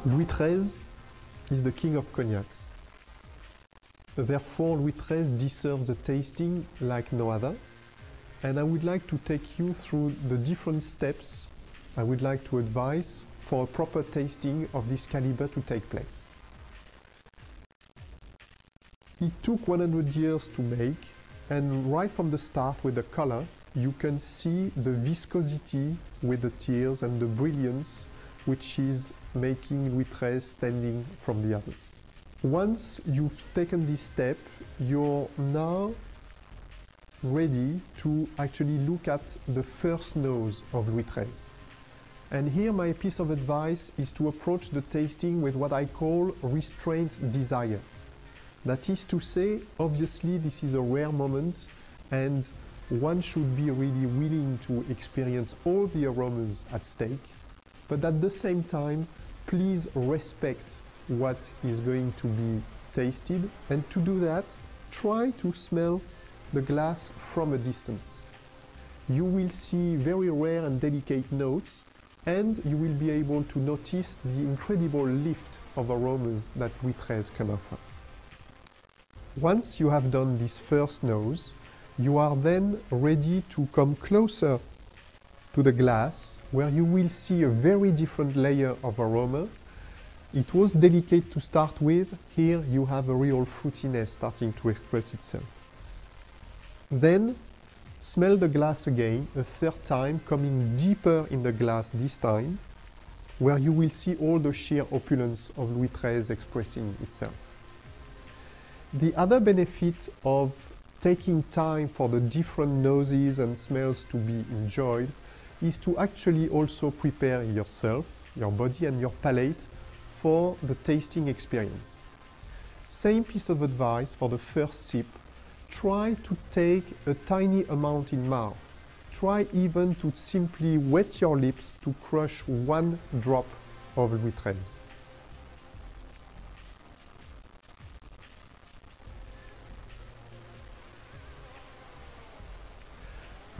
Louis XIII is the king of cognacs. Therefore, Louis XIII deserves a tasting like no other. And I would like to take you through the different steps I would like to advise for a proper tasting of this caliber to take place. It took 100 years to make, and right from the start with the color, you can see the viscosity with the tears and the brilliance which is making Louis XIII standing from the others. Once you've taken this step, you're now ready to actually look at the first nose of Louis XIII. And here my piece of advice is to approach the tasting with what I call restrained desire. That is to say, obviously this is a rare moment and one should be really willing to experience all the aromas at stake, but at the same time, please respect what is going to be tasted, and to do that, try to smell the glass from a distance. You will see very rare and delicate notes, and you will be able to notice the incredible lift of aromas that Louis XIII can offer. Once you have done this first nose, you are then ready to come closer to the glass, where you will see a very different layer of aroma. It was delicate to start with. Here you have a real fruitiness starting to express itself. Then smell the glass again, a third time, coming deeper in the glass this time, where you will see all the sheer opulence of Louis XIII expressing itself. The other benefit of taking time for the different noses and smells to be enjoyed is to actually also prepare yourself, your body and your palate for the tasting experience. Same piece of advice for the first sip. Try to take a tiny amount in mouth. Try even to simply wet your lips to crush one drop of Louis XIII.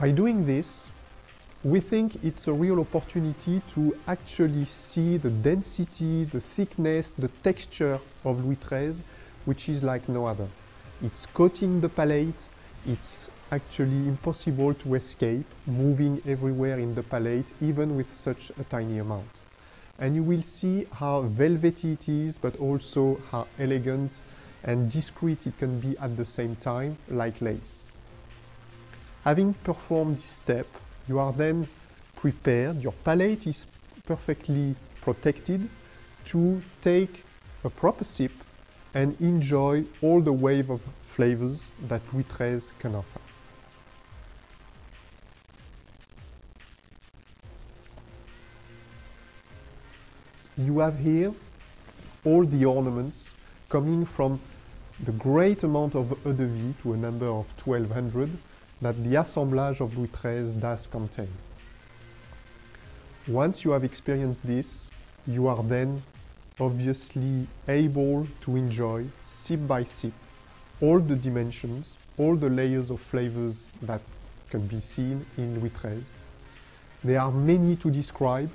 By doing this, we think it's a real opportunity to actually see the density, the thickness, the texture of Louis XIII, which is like no other. It's coating the palate, it's actually impossible to escape, moving everywhere in the palate, even with such a tiny amount. And you will see how velvety it is, but also how elegant and discreet it can be at the same time, like lace. Having performed this step, you are then prepared, your palate is perfectly protected to take a proper sip and enjoy all the wave of flavors that Louis XIII can offer. You have here all the ornaments coming from the great amount of eau de vie, to a number of 1200, that the assemblage of Louis XIII does contain. Once you have experienced this, you are then obviously able to enjoy, sip by sip, all the dimensions, all the layers of flavors that can be seen in Louis XIII. There are many to describe.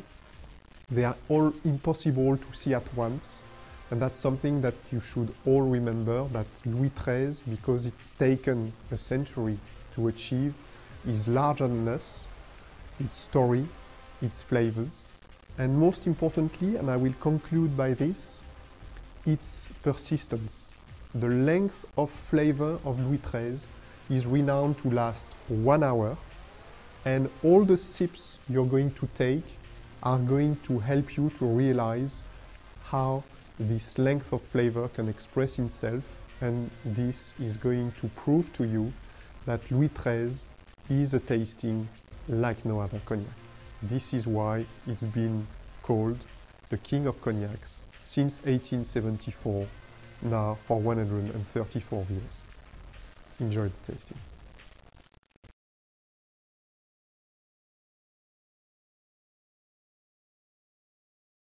They are all impossible to see at once. And that's something that you should all remember, that Louis XIII, because it's taken a century to achieve, is larger than us, its story, its flavors, and most importantly, and I will conclude by this, its persistence. The length of flavor of Louis XIII is renowned to last 1 hour, and all the sips you're going to take are going to help you to realize how this length of flavor can express itself, and this is going to prove to you that Louis XIII is a tasting like no other cognac. This is why it's been called the king of cognacs since 1874, now for 134 years. Enjoy the tasting.